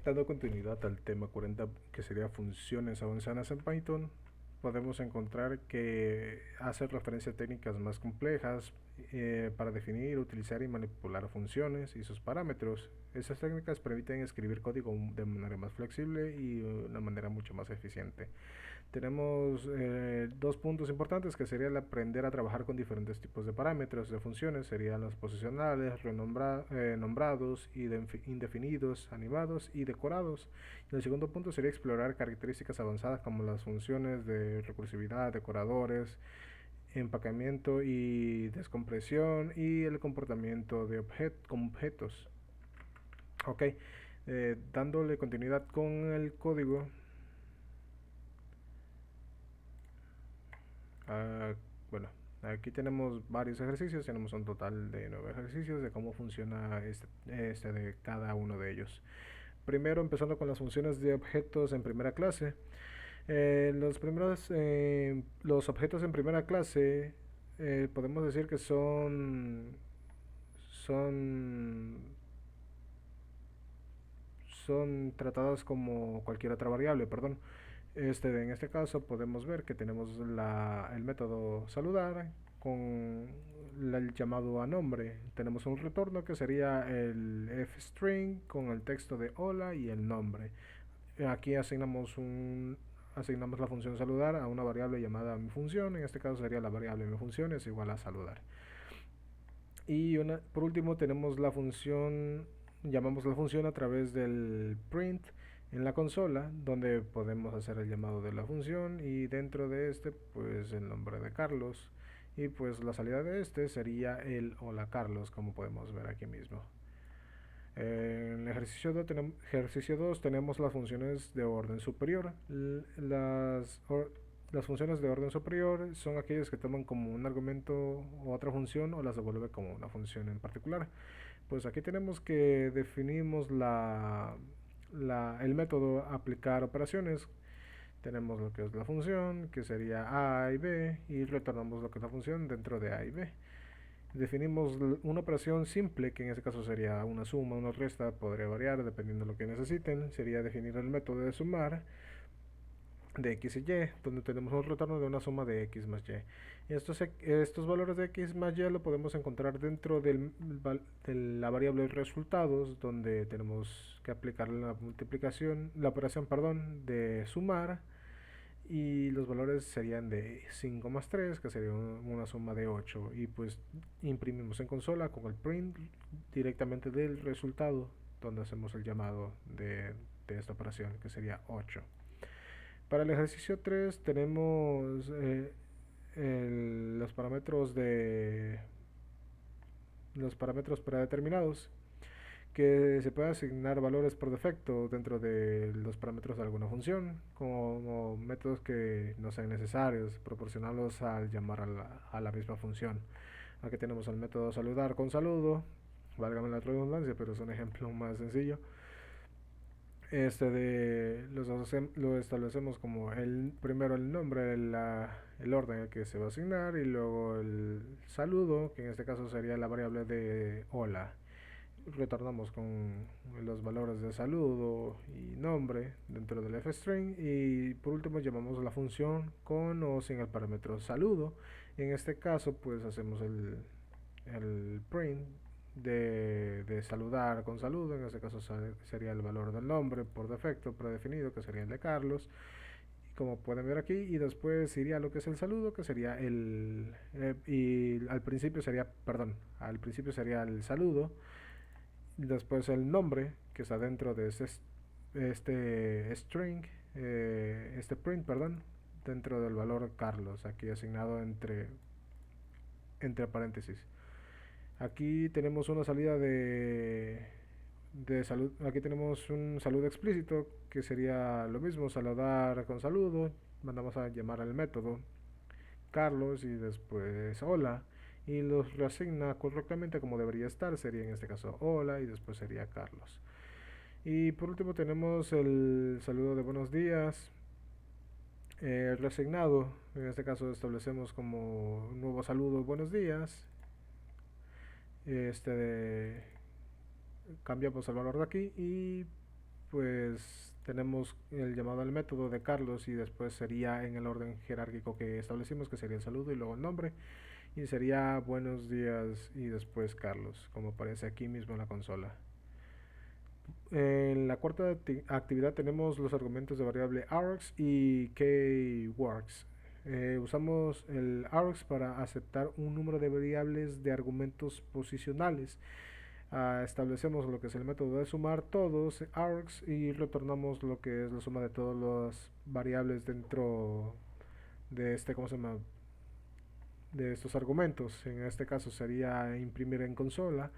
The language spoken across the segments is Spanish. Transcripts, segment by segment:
Dando continuidad al tema 40, que sería funciones avanzadas en Python, podemos encontrar que hace referencia a técnicas más complejas para definir, utilizar y manipular funciones y sus parámetros. Esas técnicas permiten escribir código de manera más flexible y de una manera mucho más eficiente. Tenemos dos puntos importantes que sería el aprender a trabajar con diferentes tipos de parámetros de funciones, serían los posicionales, nombrados, indefinidos, animados y decorados. Y el segundo punto sería explorar características avanzadas como las funciones de recursividad, decoradores, empacamiento y descompresión y el comportamiento de objetos. Ok, dándole continuidad con el código. Uh, bueno, aquí tenemos varios ejercicios, tenemos un total de 9 ejercicios de cómo funciona este de cada uno de ellos. Primero, empezando con las funciones de objetos en primera clase. Los objetos en primera clase podemos decir que son, son tratadas como cualquier otra variable, perdón. En este caso podemos ver que tenemos el método saludar con el llamado a nombre. Tenemos un retorno que sería el fstring con el texto de hola y el nombre. Aquí asignamos la función saludar a una variable llamada mi función. En este caso sería la variable mi función es igual a saludar. Y por último tenemos llamamos la función a través del print en la consola, donde podemos hacer el llamado de la función y dentro de este pues el nombre de Carlos, y pues la salida de este sería el hola Carlos, como podemos ver aquí mismo. En el ejercicio 2 tenemos las funciones de orden superior. Las funciones de orden superior son aquellas que toman como un argumento o otra función o las devuelve como una función en particular. Pues aquí tenemos que definimos el método aplicar operaciones. Tenemos lo que es la función, que sería a y b, y retornamos lo que es la función dentro de a y b. Definimos una operación simple, que en este caso sería una suma, una resta, podría variar dependiendo de lo que necesiten. Sería definir el método de sumar de x y y, donde tenemos un retorno de una suma de x más y. Estos valores de x más y lo podemos encontrar dentro de la variable resultados, donde tenemos que aplicar la operación, perdón, de sumar, y los valores serían de 5 más 3, que sería una suma de 8, y pues imprimimos en consola con el print directamente del resultado, donde hacemos el llamado de esta operación, que sería 8. Para el ejercicio 3 tenemos los parámetros predeterminados, que se puede asignar valores por defecto dentro de los parámetros de alguna función, como métodos que no sean necesarios, proporcionarlos al llamar a la misma función. Aquí tenemos el método saludar con saludo, válgame la redundancia, pero es un ejemplo más sencillo. Lo establecemos como primero el nombre, el orden en el que se va a asignar, y luego el saludo, que en este caso sería la variable de hola. Retornamos con los valores de saludo y nombre dentro del fstring, y por último llamamos la función con o sin el parámetro saludo. En este caso pues hacemos el print de saludar con saludo. En este caso sería el valor del nombre por defecto predefinido, que sería el de Carlos, como pueden ver aquí, y después iría lo que es el saludo, que sería y al principio sería el saludo, después el nombre que está dentro de este string, este print, perdón, dentro del valor Carlos, aquí asignado entre paréntesis. Aquí tenemos una salida de salud. Aquí tenemos un saludo explícito, que sería lo mismo, saludar con saludo. Mandamos a llamar al método Carlos y después hola, y los reasigna correctamente como debería estar. Sería en este caso hola y después sería Carlos. Y por último tenemos el saludo de buenos días reasignado. En este caso establecemos como un nuevo saludo buenos días. Cambiamos el valor de aquí y pues tenemos el llamado al método de Carlos y después sería en el orden jerárquico que establecimos, que sería el saludo y luego el nombre. Y sería buenos días y después Carlos, como aparece aquí mismo en la consola. En la cuarta actividad tenemos los argumentos de variable args y keywords. Usamos el args para aceptar un número de variables de argumentos posicionales. Establecemos lo que es el método de sumar todos args y retornamos lo que es la suma de todas las variables dentro de este, ¿cómo se llama? De estos argumentos. En este caso sería imprimir en consola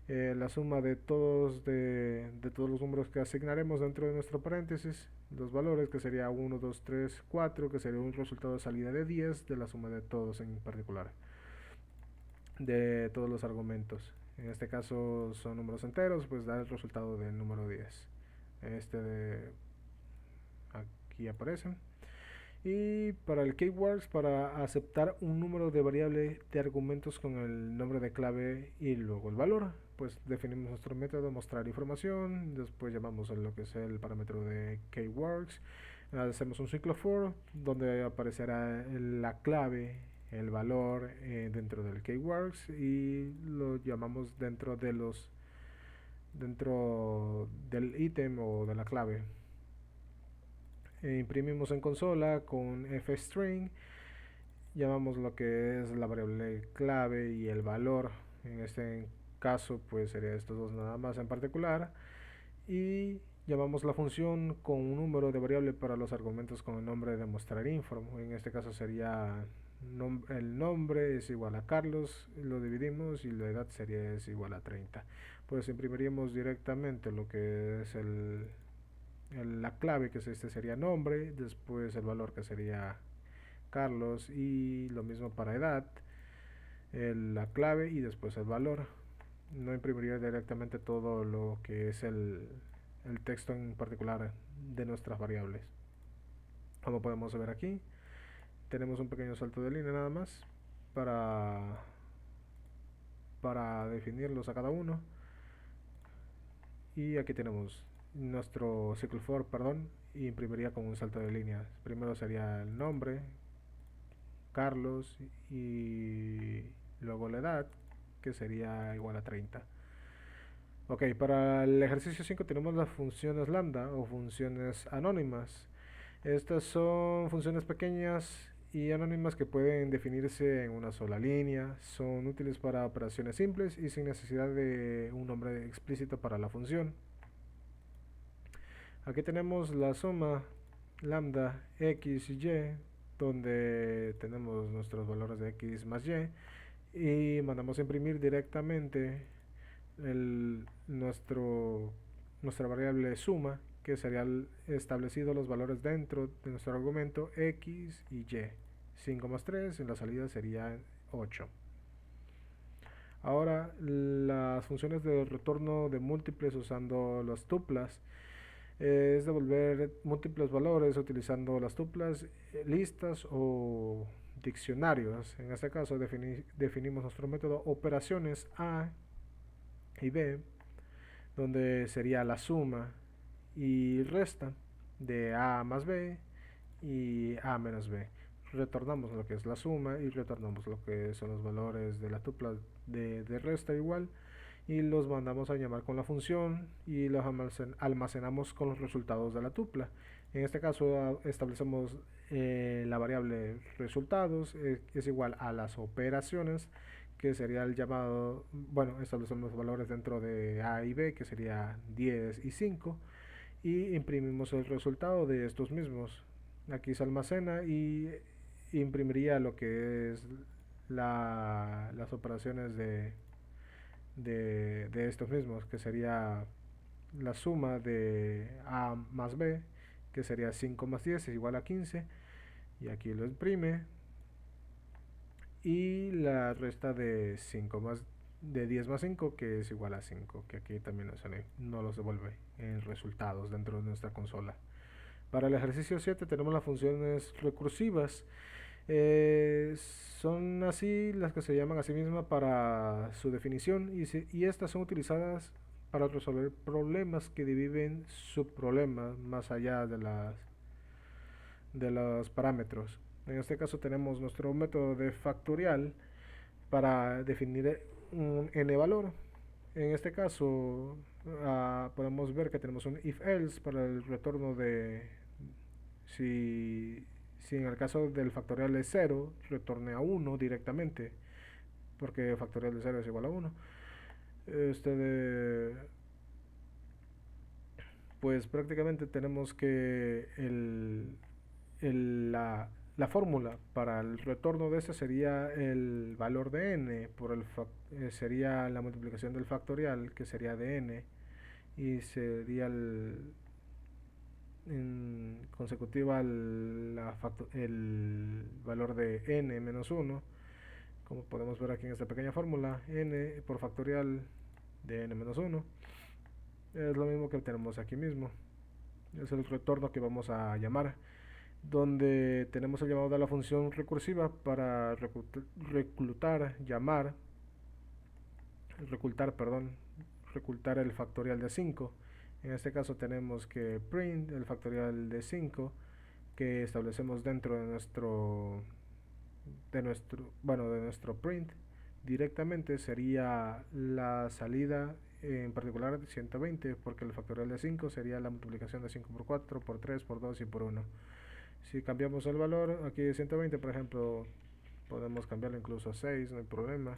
la suma de todos los números que asignaremos dentro de nuestro paréntesis, los valores que sería 1, 2, 3, 4, que sería un resultado de salida de 10 de la suma de todos en particular, de todos los argumentos. En este caso son números enteros, pues da el resultado del número 10. Este de aquí aparecen. Y para el keywords, para aceptar un número de variable de argumentos con el nombre de clave y luego el valor, pues definimos nuestro método mostrar información, después llamamos a lo que es el parámetro de keywords, hacemos un ciclo for donde aparecerá la clave, el valor dentro del keywords y lo llamamos dentro del ítem o de la clave. Imprimimos en consola con fstring, llamamos lo que es la variable clave y el valor, en este caso pues sería estos dos nada más en particular, y llamamos la función con un número de variable para los argumentos con el nombre de mostrar info, en este caso sería el nombre es igual a Carlos, lo dividimos y la edad sería es igual a 30. Pues imprimiríamos directamente lo que es la clave, que este sería nombre, después el valor que sería Carlos y lo mismo para edad, la clave y después el valor. No imprimiría directamente todo lo que es el texto en particular de nuestras variables. Como podemos ver aquí, tenemos un pequeño salto de línea nada más para definirlos a cada uno. Y aquí tenemos nuestro ciclo for, perdón, y imprimiría con un salto de línea. Primero sería el nombre, Carlos, y luego la edad, que sería igual a 30. Ok, para el ejercicio 5 tenemos las funciones lambda o funciones anónimas. Estas son funciones pequeñas y anónimas que pueden definirse en una sola línea. Son útiles para operaciones simples y sin necesidad de un nombre explícito para la función. Aquí tenemos la suma lambda x y y, donde tenemos nuestros valores de x más y, y mandamos a imprimir directamente nuestra variable suma, que sería establecido los valores dentro de nuestro argumento x y y. 5 más 3 en la salida sería 8. Ahora las funciones de retorno de múltiples usando las tuplas es devolver múltiples valores utilizando las tuplas, listas o diccionarios. En este caso definimos nuestro método operaciones A y B, donde sería la suma y resta de A más B y A menos B. Retornamos lo que es la suma y retornamos lo que son los valores de la tupla de resta igual, y los mandamos a llamar con la función y los almacenamos con los resultados de la tupla. En este caso establecemos la variable resultados es igual a las operaciones, que sería el llamado, bueno, establecemos los valores dentro de A y B, que sería 10 y 5, y imprimimos el resultado de estos mismos. Aquí se almacena y imprimiría lo que es las operaciones de estos mismos, que sería la suma de A más B, que sería 5 más 10 es igual a 15, y aquí lo imprime, y la resta de 10 más 5, que es igual a 5, que aquí también no los devuelve en resultados dentro de nuestra consola. Para el ejercicio 7 tenemos las funciones recursivas. Son así las que se llaman a sí mismas para su definición, y estas son utilizadas para resolver problemas que dividen subproblemas más allá de los parámetros. En este caso tenemos nuestro método de factorial para definir un n valor. En este caso podemos ver que tenemos un if else para el retorno de si en el caso del factorial es 0, retorne a 1 directamente, porque factorial de 0 es igual a 1. Pues prácticamente tenemos que la fórmula para el retorno de este sería el valor de n sería la multiplicación del factorial, que sería de n, y sería en consecutiva el valor de n menos 1, como podemos ver aquí en esta pequeña fórmula, n por factorial de n menos 1 es lo mismo que tenemos aquí mismo. Es el retorno que vamos a llamar, donde tenemos el llamado de la función recursiva para reclutar el factorial de 5. En este caso tenemos que print el factorial de 5 que establecemos dentro de nuestro print. Directamente sería la salida, en particular 120, porque el factorial de 5 sería la multiplicación de 5 por 4, por 3, por 2 y por 1. Si cambiamos el valor, aquí de 120 por ejemplo, podemos cambiarlo incluso a 6, no hay problema,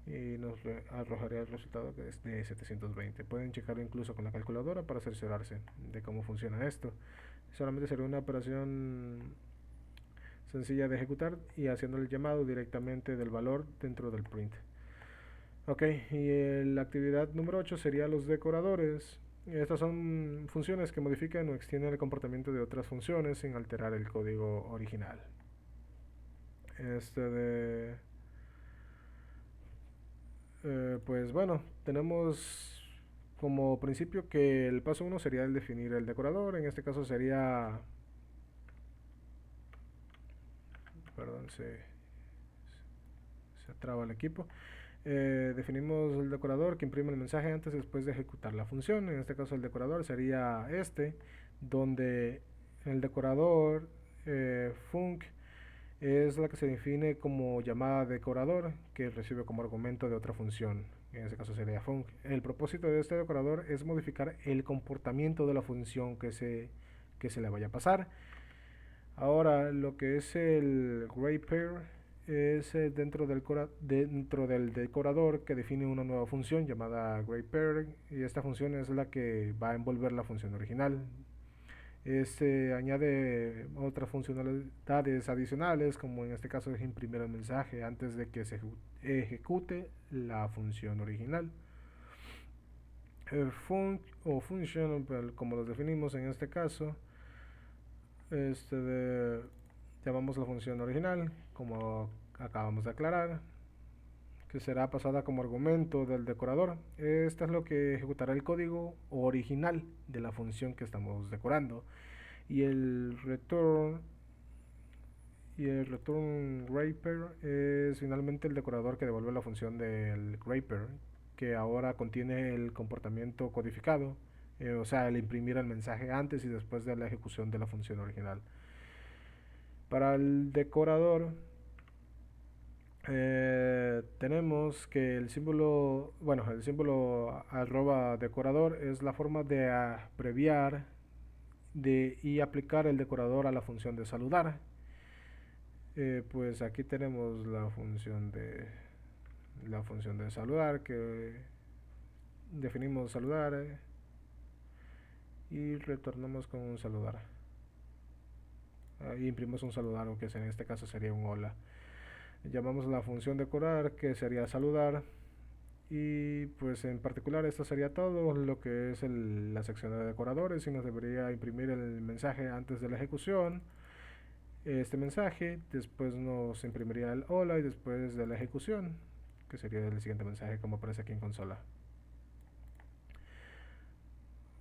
y nos arrojaría el resultado que es de 720. Pueden checarlo incluso con la calculadora para cerciorarse de cómo funciona esto. Solamente sería una operación sencilla de ejecutar y haciendo el llamado directamente del valor dentro del print. Ok, y la actividad número 8 sería los decoradores. Estas son funciones que modifican o extienden el comportamiento de otras funciones sin alterar el código original. Pues bueno, tenemos como principio que el paso 1 sería el definir el decorador. En este caso sería... Perdón, se traba el equipo. Definimos el decorador que imprime el mensaje antes y después de ejecutar la función. En este caso el decorador sería donde el decorador func es la que se define como llamada decorador, que recibe como argumento de otra función. En este caso sería func. El propósito de este decorador es modificar el comportamiento de la función que se le vaya a pasar. Ahora, lo que es el graypair es dentro del decorador que define una nueva función llamada graypair, y esta función es la que va a envolver la función original. Añade otras funcionalidades adicionales, como en este caso es imprimir el mensaje antes de que se ejecute la función original. Func o function, como los definimos en este caso, llamamos la función original, como acabamos de aclarar, que será pasada como argumento del decorador. Esta es lo que ejecutará el código original de la función que estamos decorando. Y el return graypair es finalmente el decorador que devuelve la función del graypair, que ahora contiene el comportamiento codificado, o sea, el imprimir el mensaje antes y después de la ejecución de la función original. Para el decorador tenemos que el símbolo @decorador es la forma de abreviar y aplicar el decorador a la función de saludar. Pues aquí tenemos la función de saludar, que definimos saludar y retornamos con un saludar. Imprimimos un saludar, que en este caso sería un hola. Llamamos la función decorar, que sería saludar, y pues en particular esto sería todo lo que es la sección de decoradores, y nos debería imprimir el mensaje antes de la ejecución. Este mensaje después nos imprimiría el hola y después de la ejecución, que sería el siguiente mensaje como aparece aquí en consola.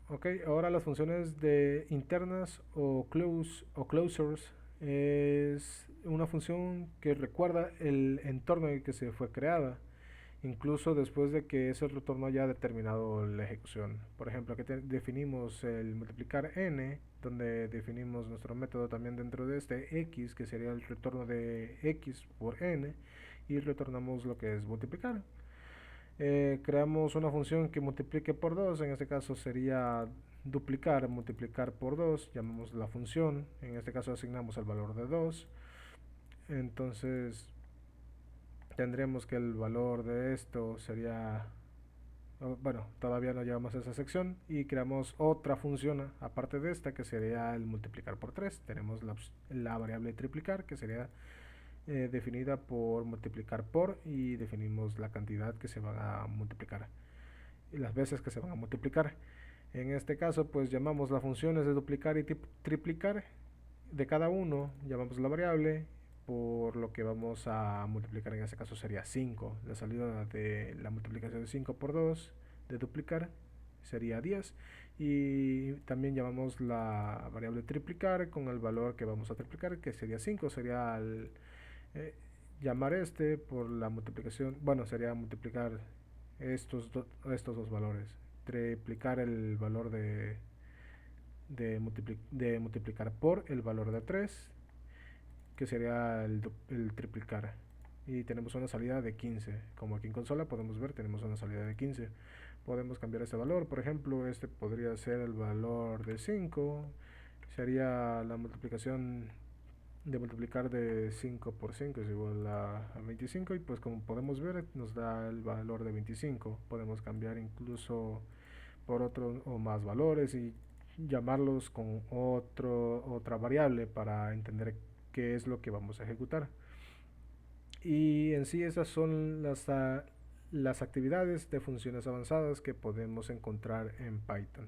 Ok, ahora las funciones de internas o closures es una función que recuerda el entorno en el que se fue creada, incluso después de que ese retorno haya determinado la ejecución. Por ejemplo, aquí definimos el multiplicar n, donde definimos nuestro método también dentro de este x, que sería el retorno de x por n, y retornamos lo que es multiplicar. Creamos una función que multiplique por 2, en este caso sería duplicar, multiplicar por 2, llamamos la función, en este caso asignamos el valor de 2, entonces tendremos que el valor de esto sería, bueno, todavía no llegamos a esa sección, y creamos otra función aparte de esta que sería el multiplicar por 3. Tenemos la variable triplicar, que sería definida por multiplicar por, y definimos la cantidad que se va a multiplicar y las veces que se van a multiplicar. En este caso pues llamamos las funciones de duplicar y triplicar de cada uno, llamamos la variable por lo que vamos a multiplicar. En este caso sería 5, la salida de la multiplicación de 5 por 2 de duplicar sería 10, y también llamamos la variable triplicar con el valor que vamos a triplicar, que sería 5, sería eh, llamar este por la multiplicación, bueno, sería multiplicar estos dos valores, triplicar el valor de multiplicar por el valor de 3, que sería el triplicar, y tenemos una salida de 15. Como aquí en consola podemos ver, tenemos una salida de 15. Podemos cambiar este valor, por ejemplo, este podría ser el valor de 5, sería la multiplicación de multiplicar de 5 por 5 es igual a 25, y pues como podemos ver nos da el valor de 25. Podemos cambiar incluso por otro o más valores y llamarlos con otra variable para entender qué es lo que vamos a ejecutar. Y en sí esas son las actividades de funciones avanzadas que podemos encontrar en Python.